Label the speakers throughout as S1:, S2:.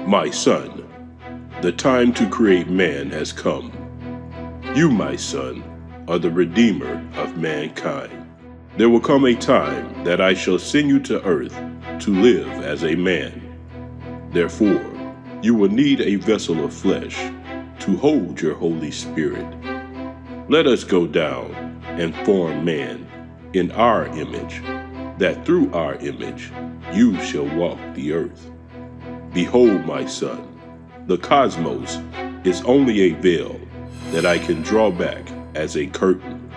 S1: My son, the time to create man has come. You, my son, are the Redeemer of mankind. There will come a time that I shall send you to earth to live as a man. Therefore, you will need a vessel of flesh to hold your Holy Spirit. Let us go down and form man in our image, that through our image you shall walk the earth. Behold, my son, the cosmos is only a veil that I can draw back as a curtain.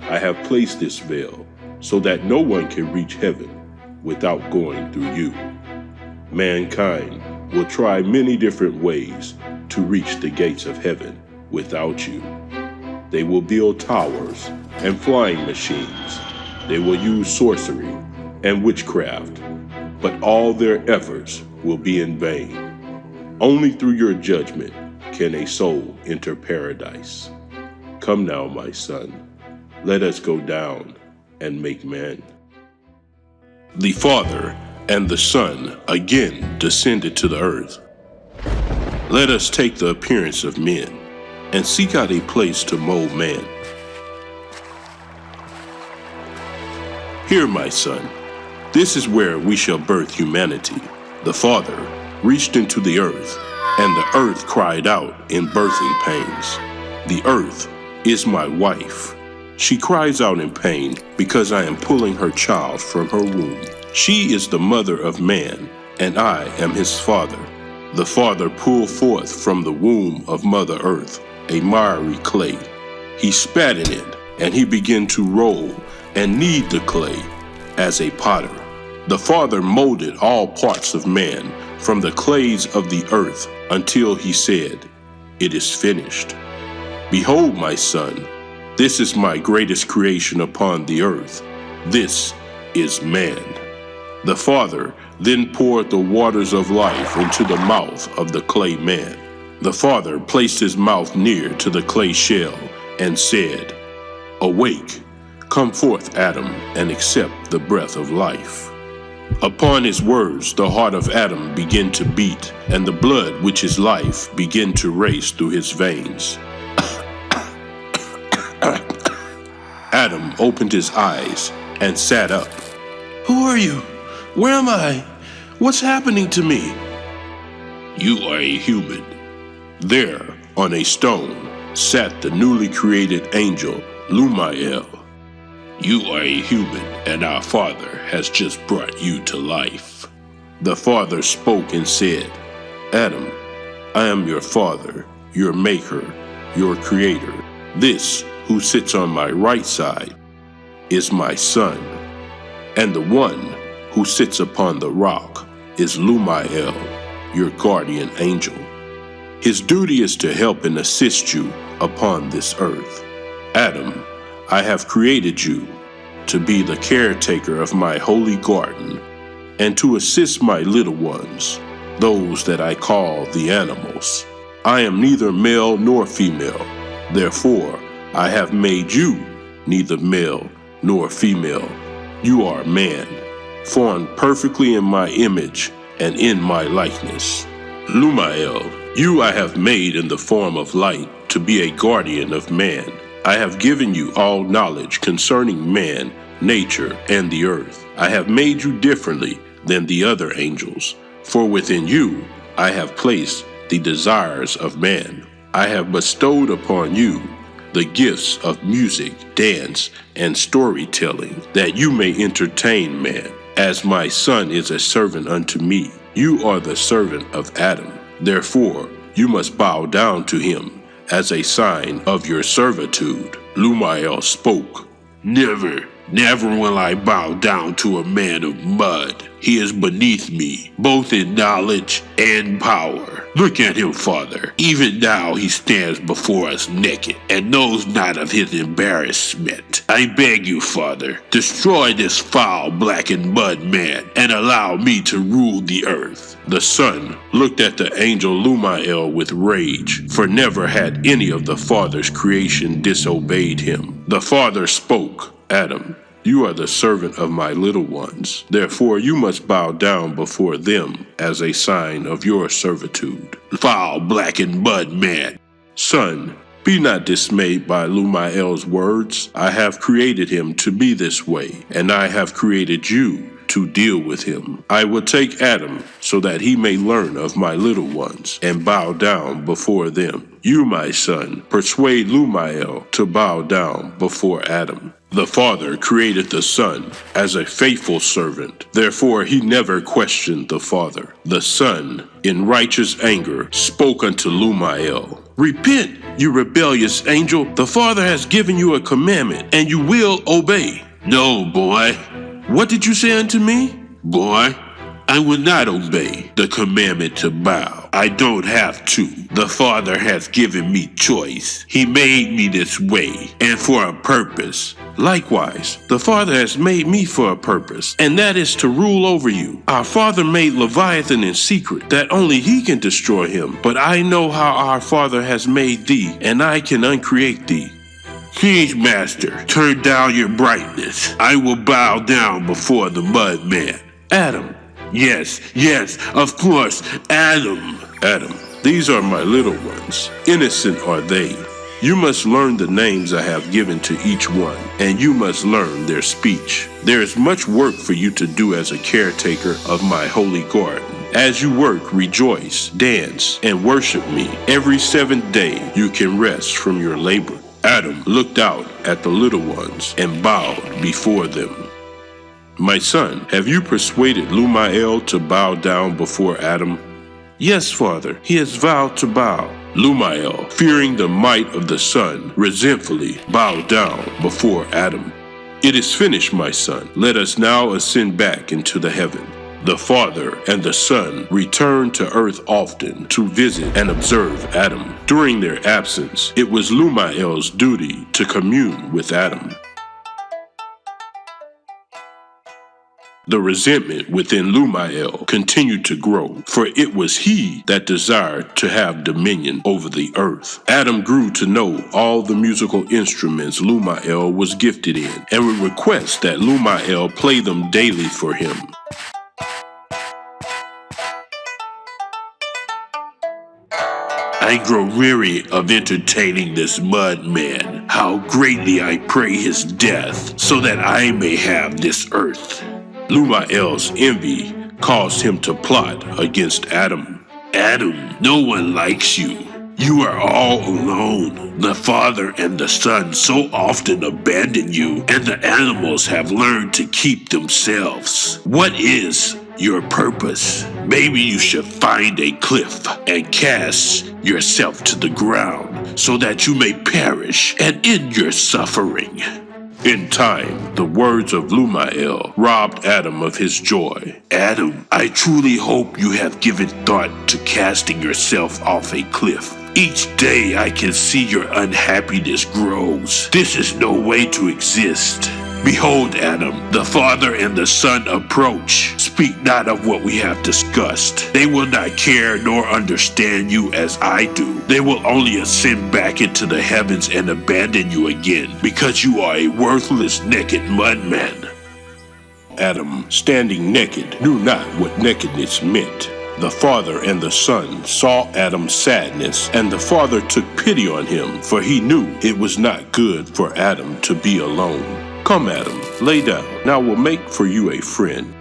S1: I have placed this veil so that no one can reach heaven without going through you. Mankind will try many different ways to reach the gates of heaven without you. They will build towers and flying machines. They will use sorcery and witchcraft, but all their efforts will be in vain. Only through your judgment can a soul enter paradise. Come now, my son, let us go down and make man. The Father and the Son again descended to the earth. Let us take the appearance of men and seek out a place to mold man. Here, my son, this is where we shall birth humanity. The Father reached into the earth, and the earth cried out in birthing pains. The earth is my wife. She cries out in pain because I am pulling her child from her womb. She is the mother of man, and I am his father. The Father pulled forth from the womb of Mother Earth a miry clay. He spat in it, and he began to roll and knead the clay as a potter. The Father molded all parts of man from the clays of the earth until he said, "It is finished." Behold, my son, this is my greatest creation upon the earth. This is man. The Father then poured the waters of life into the mouth of the clay man. The Father placed his mouth near to the clay shell and said, "Awake, come forth, Adam, and accept the breath of life." Upon his words, the heart of Adam began to beat, and the blood, which is life, began to race through his veins. Adam opened his eyes and sat up. "Who are you? Where am I? What's happening to me?" "You are a human." There, on a stone, sat the newly created angel, Lumiel. "You are a human, and our Father has just brought you to life." The Father spoke and said, "Adam, I am your Father, your Maker, your Creator. This, who sits on my right side, is my Son, and the one who sits upon the rock is Lumiel, your guardian angel. His duty is to help and assist you upon this earth. Adam, I have created you to be the caretaker of my holy garden and to assist my little ones, those that I call the animals. I am neither male nor female. Therefore, I have made you neither male nor female. You are man, formed perfectly in my image and in my likeness. Lumiel, you I have made in the form of light to be a guardian of man. I have given you all knowledge concerning man, nature, and the earth. I have made you differently than the other angels, for within you I have placed the desires of man. I have bestowed upon you the gifts of music, dance, and storytelling, that you may entertain man. As my son is a servant unto me, you are the servant of Adam. Therefore, you must bow down to him as a sign of your servitude." Lumiel spoke. Never will I bow down to a man of mud. He is beneath me, both in knowledge and power. Look at him, Father. Even now he stands before us naked and knows not of his embarrassment. I beg you, Father, destroy this foul blackened mud man and allow me to rule the earth. The Son looked at the angel Lumiel with rage, for never had any of the Father's creation disobeyed him. The Father spoke, "Adam, You are the servant of my little ones. Therefore you must bow down before them as a sign of your servitude. Foul blackened mud man. Son, be not dismayed by Lumael's words. I have created him to be this way, and I have created you to deal with him. I will take Adam so that he may learn of my little ones and bow down before them. You, my son, persuade Lumael to bow down before Adam. The Father created the Son as a faithful servant. Therefore he never questioned the Father. The Son, in righteous anger, spoke unto Lumael. Repent, you rebellious angel. The Father has given you a commandment, and you will obey. No, boy. What did you say unto me? Boy, I will not obey the commandment to bow. I don't have to. The Father has given me choice. He made me this way, and for a purpose. Likewise, the Father has made me for a purpose, and that is to rule over you. Our Father made Leviathan in secret, that only he can destroy him. But I know how our Father has made thee, and I can uncreate thee. Please, Master, turn down your brightness. I will bow down before the mud man. Adam. Yes, of course, Adam. Adam, these are my little ones. Innocent are they. You must learn the names I have given to each one, and you must learn their speech. There is much work for you to do as a caretaker of my holy garden. As you work, rejoice, dance, and worship me. Every seventh day you can rest from your labor. Adam looked out at the little ones and bowed before them. My son, have you persuaded Lumael to bow down before Adam? Yes, Father, he has vowed to bow. Lumael, fearing the might of the sun, resentfully bowed down before Adam. It is finished, my son. Let us now ascend back into the heaven. The Father and the Son returned to earth often to visit and observe Adam. During their absence, it was Lumael's duty to commune with Adam. The resentment within Lumael continued to grow, for it was he that desired to have dominion over the earth. Adam grew to know all the musical instruments Lumael was gifted in, and would request that Lumael play them daily for him. I grow weary of entertaining this mud man. How greatly I pray his death, so that I may have this earth. Lumael's envy caused him to plot against Adam. Adam, no one likes you. You are all alone. The Father and the Son so often abandon you, and the animals have learned to keep themselves. What is your purpose? Maybe you should find a cliff and cast yourself to the ground so that you may perish and end your suffering. In time, the words of Lumael robbed Adam of his joy. Adam, I truly hope you have given thought to casting yourself off a cliff. Each day I can see your unhappiness grows. This is no way to exist. Behold, Adam, the Father and the Son approach. Speak not of what we have discussed. They will not care nor understand you as I do. They will only ascend back into the heavens and abandon you again, because you are a worthless, naked mudman. Adam, standing naked, knew not what nakedness meant. The Father and the Son saw Adam's sadness, and the Father took pity on him, for he knew it was not good for Adam to be alone. Come, Adam, lay down. Now we'll make for you a friend.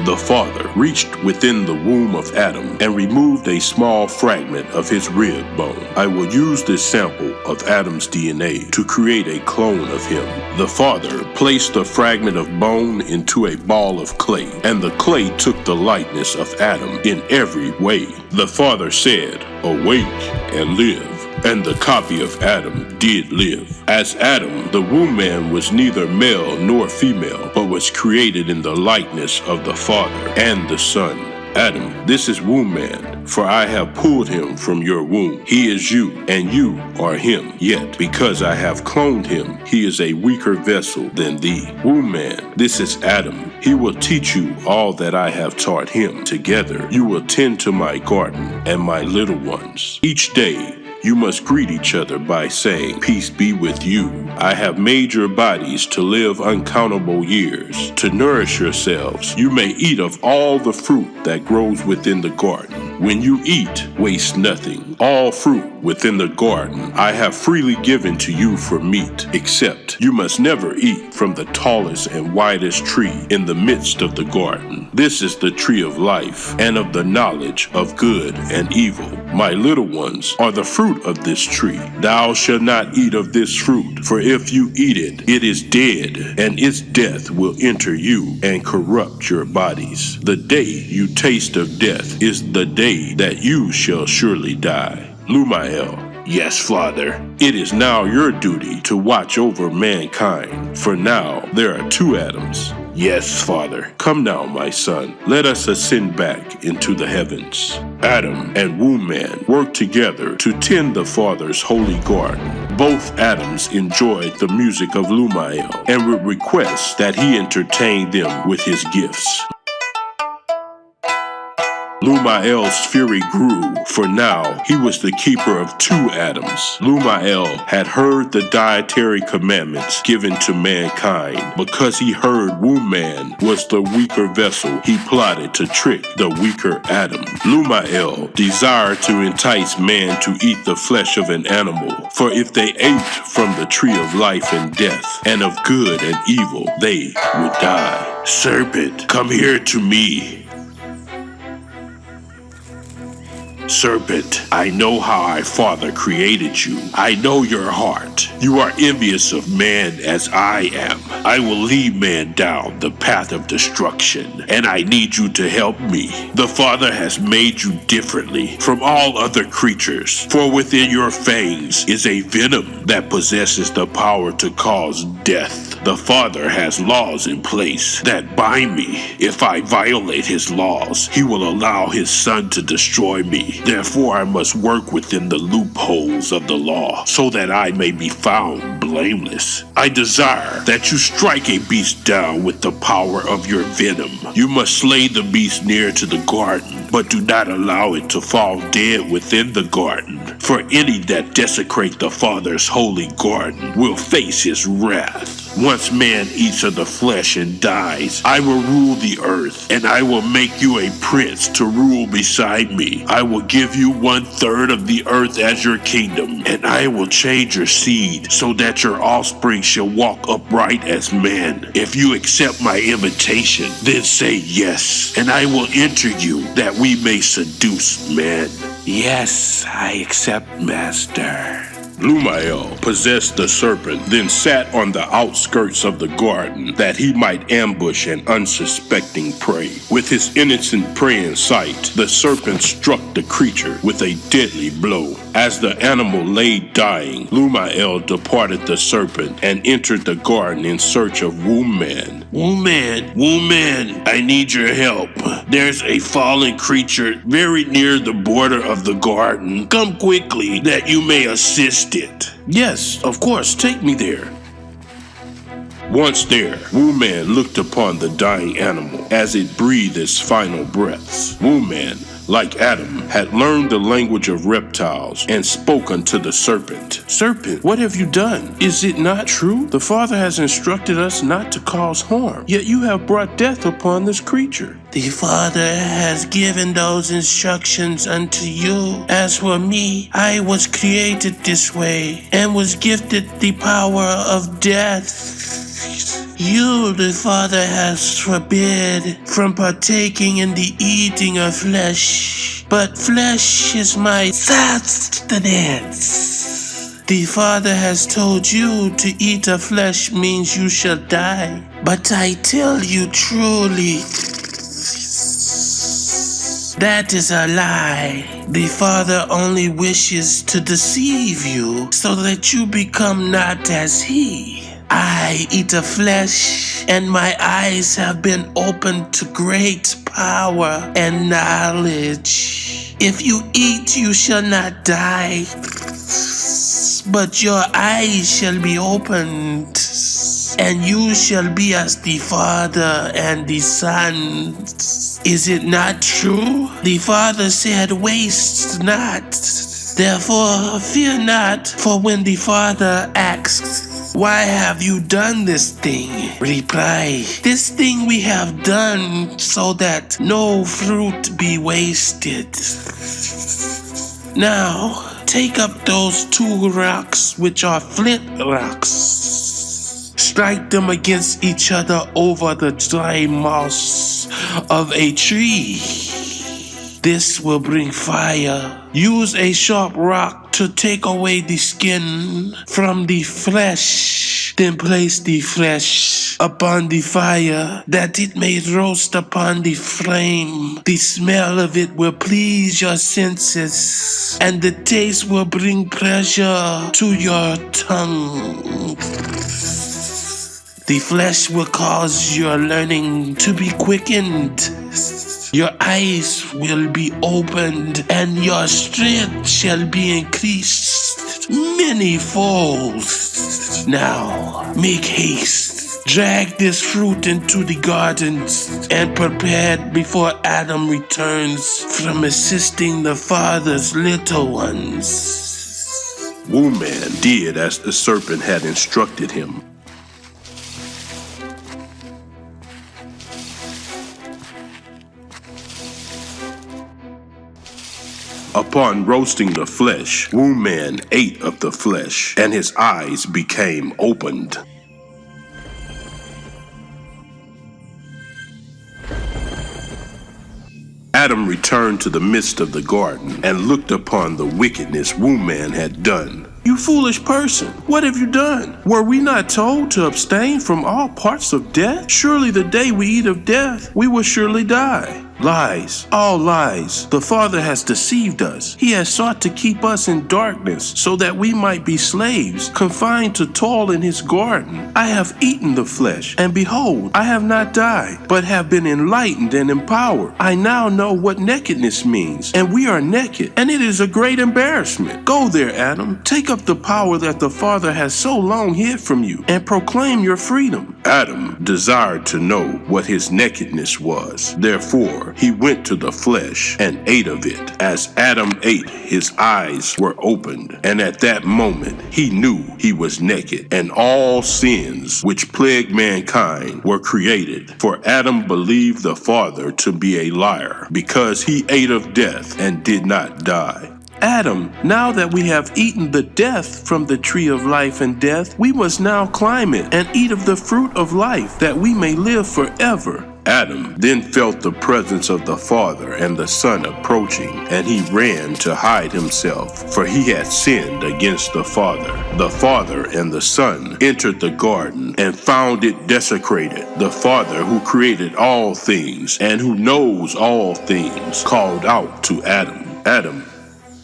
S1: The Father reached within the womb of Adam and removed a small fragment of his rib bone. I will use this sample of Adam's DNA to create a clone of him. The Father placed the fragment of bone into a ball of clay, and the clay took the likeness of Adam in every way. The Father said, "Awake and live." And the copy of Adam did live. As Adam, the womb man was neither male nor female, but was created in the likeness of the Father and the Son. Adam, this is womb man, for I have pulled him from your womb. He is you, and you are him. Yet, because I have cloned him, he is a weaker vessel than thee. Womb man, this is Adam. He will teach you all that I have taught him. Together, you will tend to my garden and my little ones. Each day, You must greet each other by saying, "Peace be with you. I have made your bodies to live uncountable years. To nourish yourselves, you may eat of all the fruit that grows within the garden. When you eat, waste nothing. All fruit within the garden I have freely given to you for meat, except you must never eat from the tallest and widest tree in the midst of the garden. This is the tree of life and of the knowledge of good and evil. My little ones are the fruit of this tree. Thou shalt not eat of this fruit, for if you eat it, it is dead, and its death will enter you and corrupt your bodies. The day you taste of death is the day that you shall surely die." Lumael: "Yes, Father. It is now your duty to watch over mankind, for now there are 2 Adams." "Yes, Father. Come now, my son. Let us ascend back into the heavens." Adam and Womb Man worked together to tend the Father's holy garden. Both Adams enjoyed the music of Lumael and would request that he entertain them with his gifts. Lumael's fury grew, for now he was the keeper of 2 Adams. Lumael had heard the dietary commandments given to mankind. Because he heard Womb Man was the weaker vessel, he plotted to trick the weaker Adam. Lumael desired to entice man to eat the flesh of an animal, for if they ate from the tree of life and death, and of good and evil, they would die. "Serpent, come here to me." "Serpent, I know how our Father created you. I know your heart. You are envious of man as I am. I will lead man down the path of destruction, and I need you to help me. The Father has made you differently from all other creatures, for within your fangs is a venom that possesses the power to cause death. The Father has laws in place that bind me. If I violate his laws, he will allow his Son to destroy me. Therefore, I must work within the loopholes of the law so that I may be found blameless. I desire that you strike a beast down with the power of your venom. You must slay the beast near to the garden, but do not allow it to fall dead within the garden. For any that desecrate the Father's holy garden will face his wrath. Once man eats of the flesh and dies, I will rule the earth, and I will make you a prince to rule beside me. I will give you 1/3 of the earth as your kingdom, and I will change your seed so that your offspring shall walk upright as men. If you accept my invitation, then say yes, and I will enter you that we may seduce men." "Yes, I accept, Master." Lumael possessed the serpent, then sat on the outskirts of the garden that he might ambush an unsuspecting prey. With his innocent prey in sight, the serpent struck the creature with a deadly blow. As the animal lay dying, Lumael departed the serpent and entered the garden in search of Womb Man. Womb Man, I need your help. There's a fallen creature very near the border of the garden. Come quickly that you may assist it." "Yes, of course, take me there." Once there, Womb Man looked upon the dying animal as it breathed its final breaths. Womb Man, like Adam, had learned the language of reptiles and spoke unto the serpent. "Serpent, what have you done? Is it not true? The Father has instructed us not to cause harm, yet you have brought death upon this creature." "The Father has given those instructions unto you. As for me, I was created this way and was gifted the power of death. You, the Father, has forbid from partaking in the eating of flesh, but flesh is my sustenance. The Father has told you to eat of flesh means you shall die. But I tell you truly, that is a lie. The Father only wishes to deceive you so that you become not as He. I eat of flesh, and my eyes have been opened to great power and knowledge. If you eat, you shall not die, but your eyes shall be opened, and you shall be as the Father and the Son. Is it not true? The Father said, waste not Therefore, fear not, for when the Father asks, why have you done this thing? Reply, this thing we have done so that no fruit be wasted. Now, take up those 2 rocks which are flint rocks. Strike them against each other over the dry moss of a tree. This will bring fire. Use a sharp rock to take away the skin from the flesh. Then place the flesh upon the fire, that it may roast upon the flame. The smell of it will please your senses, and the taste will bring pleasure to your tongue. The flesh will cause your learning to be quickened. Your eyes will be opened, and your strength shall be increased many folds. Now, make haste. Drag this fruit into the gardens and prepare it before Adam returns from assisting the Father's little ones.
S2: Wu-Man did as the serpent had instructed him. Upon roasting the flesh, Wu-Man ate of the flesh, and his eyes became opened. Adam returned to the midst of the garden and looked upon the wickedness Wu-Man had done.
S1: You foolish person, what have you done? Were we not told to abstain from all parts of death? Surely the day we eat of death, we will surely die. Lies, all lies. The Father has deceived us. He has sought to keep us in darkness so that we might be slaves, confined to toil in his garden. I have eaten the flesh, and behold, I have not died, but have been enlightened and empowered. I now know what nakedness means, and we are naked, and it is a great embarrassment. Go there, Adam. Take up the power that the Father has so long hid from you, and proclaim your freedom.
S2: Adam desired to know what his nakedness was. Therefore, he went to the flesh and ate of it. As Adam ate, his eyes were opened, and at that moment he knew he was naked, and all sins which plagued mankind were created. For Adam believed the Father to be a liar, because he ate of death and did not die.
S1: Adam, now that we have eaten the death from the tree of life and death, we must now climb it and eat of the fruit of life, that we may live forever.
S2: Adam then felt the presence of the Father and the Son approaching, and he ran to hide himself, for he had sinned against the Father. The Father and the Son entered the garden and found it desecrated. The Father, who created all things and who knows all things, called out to Adam, "Adam,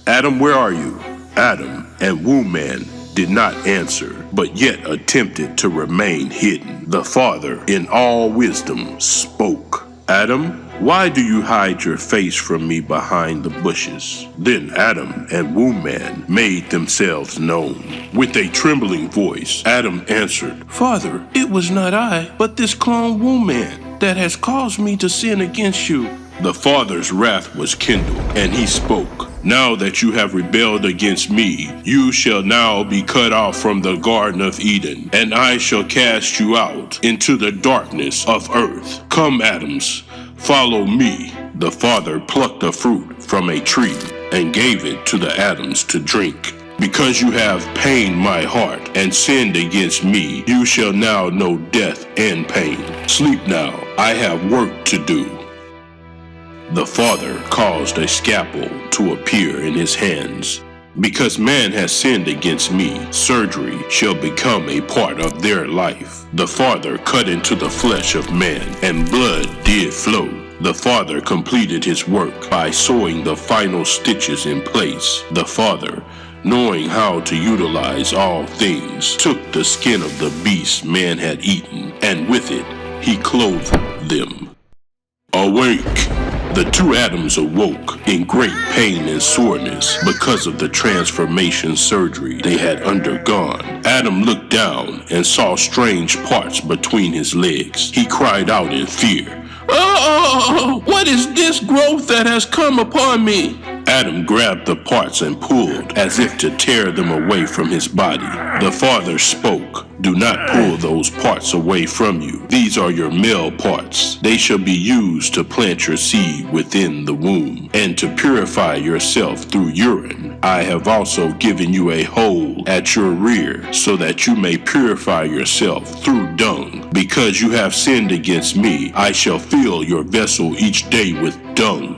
S2: Adam, where are you?" Adam and Wu-Man did not answer, but yet attempted to remain hidden. The Father, in all wisdom, spoke, "Adam, why do you hide your face from me behind the bushes?" Then Adam and Wu-Man made themselves known. With a trembling voice, Adam answered,
S1: "Father, it was not I, but this clone Wu-Man that has caused me to sin against you."
S2: The Father's wrath was kindled, and he spoke, "Now that you have rebelled against me, you shall now be cut off from the Garden of Eden, and I shall cast you out into the darkness of earth. Come, Adams, follow me." The Father plucked a fruit from a tree and gave it to the Adams to drink. "Because you have pained my heart and sinned against me, you shall now know death and pain. Sleep now, I have work to do." The Father caused a scalpel to appear in his hands. "Because man has sinned against me, surgery shall become a part of their life." The Father cut into the flesh of man, and blood did flow. The Father completed his work by sewing the final stitches in place. The Father, knowing how to utilize all things, took the skin of the beast man had eaten, and with it he clothed them. Awake! The 2 Adams awoke in great pain and soreness because of the transformation surgery they had undergone. Adam looked down and saw strange parts between his legs. He cried out in fear,
S1: "Oh, what is this growth that has come upon me?"
S2: Adam grabbed the parts and pulled, as if to tear them away from his body. The Father spoke, "Do not pull those parts away from you. These are your male parts. They shall be used to plant your seed within the womb, and to purify yourself through urine. I have also given you a hole at your rear, so that you may purify yourself through dung. Because you have sinned against me, I shall fill your vessel each day with dung."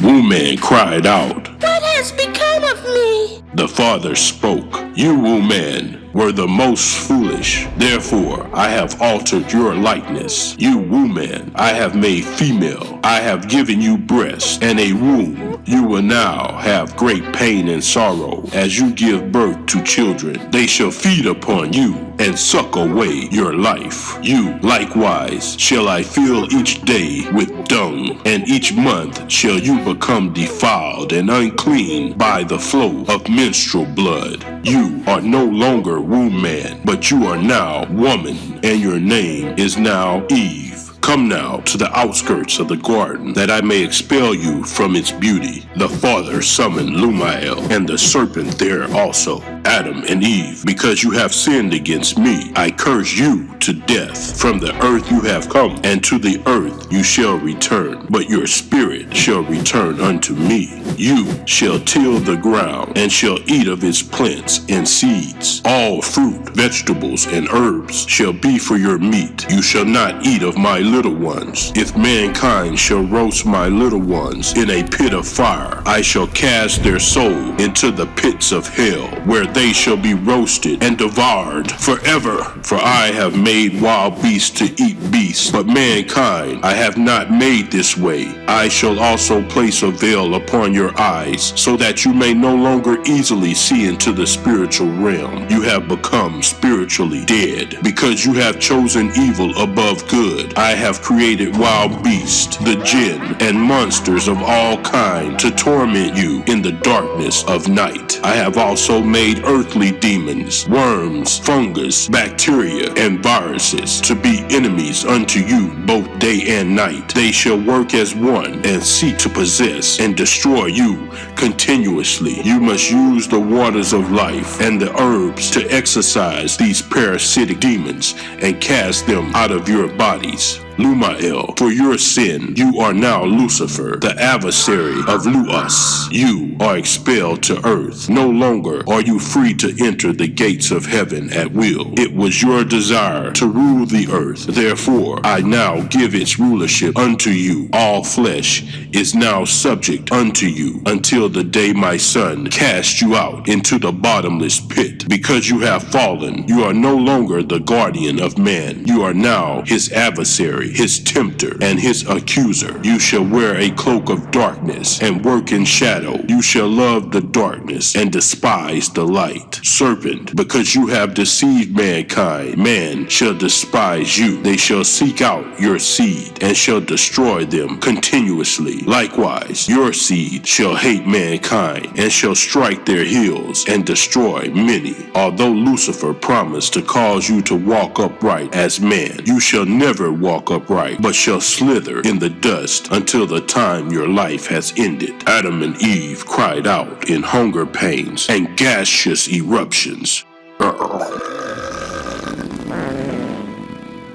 S2: Woman cried out,
S3: "What has become of me?"
S2: The Father spoke, "You, woman, were the most foolish. Therefore, I have altered your likeness. You, woman, I have made female. I have given you breast and a womb. You will now have great pain and sorrow as you give birth to children. They shall feed upon you and suck away your life. You, likewise, shall I fill each day with dung, and each month shall you become defiled and unclean by the flow of menstrual blood. You are no longer womb man, but you are now woman, and your name is now Eve. Come now to the outskirts of the garden, that I may expel you from its beauty." The Father summoned Lumael and the serpent there also. "Adam and Eve, because you have sinned against me, I curse you to death. From the earth you have come, and to the earth you shall return, but your spirit shall return unto me. You shall till the ground, and shall eat of its plants and seeds. All fruit, vegetables, and herbs shall be for your meat. You shall not eat of my little ones. If mankind shall roast my little ones in a pit of fire, I shall cast their soul into the pits of hell, where they shall be roasted and devoured forever. For I have made wild beasts to eat beasts, but mankind I have not made this way. I shall also place a veil upon your eyes, so that you may no longer easily see into the spiritual realm. You have become spiritually dead, because you have chosen evil above good. I have created wild beasts, the jinn, and monsters of all kind to torment you in the darkness of night. I have also made earthly demons, worms, fungus, bacteria, and viruses to be enemies unto you both day and night. They shall work as one and seek to possess and destroy you continuously. You must use the waters of life and the herbs to exorcise these parasitic demons and cast them out of your bodies. Lumael, for your sin, you are now Lucifer, the adversary of Luas. You are expelled to earth. No longer are you free to enter the gates of heaven at will. It was your desire to rule the earth. Therefore, I now give its rulership unto you. All flesh is now subject unto you until the day my Son cast you out into the bottomless pit. Because you have fallen, you are no longer the guardian of man. You are now his adversary, his tempter, and his accuser. You shall wear a cloak of darkness and work in shadow. You shall love the darkness and despise the light. Serpent, because you have deceived mankind, man shall despise you. They shall seek out your seed and shall destroy them continuously. Likewise, your seed shall hate mankind and shall strike their heels and destroy many. Although Lucifer promised to cause you to walk upright as man, you shall never walk upright, but shall slither in the dust until the time your life has ended. Adam and Eve cried out in hunger pains and gaseous eruptions.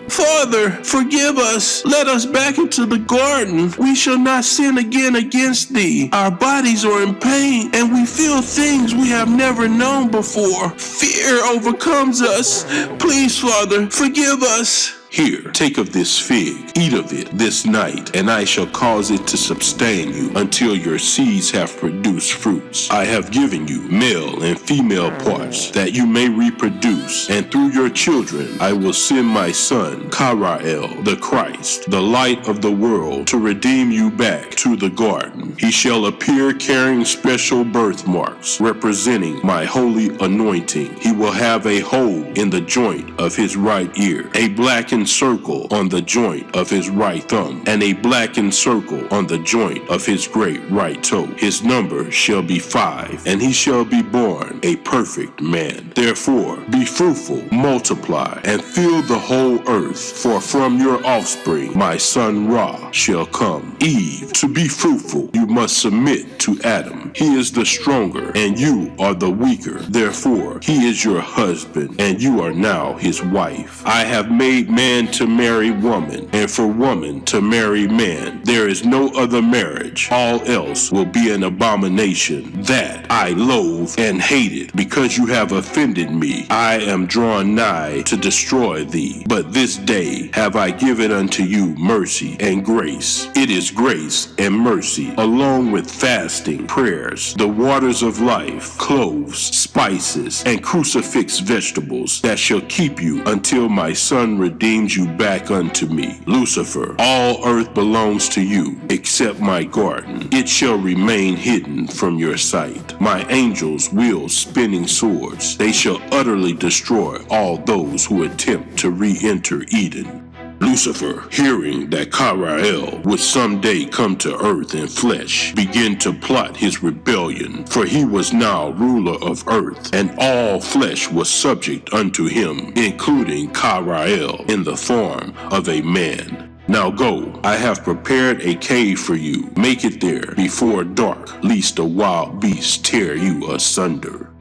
S1: Father, forgive us. Let us back into the garden. We shall not sin again against thee. Our bodies are in pain, and we feel things we have never known before. Fear overcomes us. Please, Father, forgive us.
S2: Here, take of this fig, eat of it this night, and I shall cause it to sustain you until your seeds have produced fruits. I have given you male and female parts, that you may reproduce, and through your children I will send my Son, Karael, the Christ, the light of the world, to redeem you back to the garden. He shall appear carrying special birthmarks, representing my holy anointing. He will have a hole in the joint of his right ear, a blackened
S1: darkened circle on the joint of his right thumb, and a blackened circle on the joint of his great right toe. His number shall be 5, and he shall be born a perfect man. Therefore, be fruitful, multiply, and fill the whole earth, for from your offspring my son Ra shall come. Eve, to be fruitful, you must submit to Adam. He is the stronger, and you are the weaker. Therefore, he is your husband, and you are now his wife. I have made man to marry woman, and for woman to marry man. There is no other marriage. All else will be an abomination. That I loathe and hate it, because you have offended me. I am drawn nigh to destroy thee. But this day have I given unto you mercy and grace. It is grace and mercy, along with fasting, prayers, the waters of life, cloves, spices, and crucifix vegetables, that shall keep you until my son redeems you back unto me. Lucifer, all earth belongs to you, except my garden. It shall remain hidden from your sight. My angels wield spinning swords. They shall utterly destroy all those who attempt to re-enter Eden. Lucifer, hearing that Karael would someday come to earth in flesh, began to plot his rebellion, for he was now ruler of earth, and all flesh was subject unto him, including Karael in the form of a man. Now go, I have prepared a cave for you. Make it there before dark, lest a wild beast tear you asunder.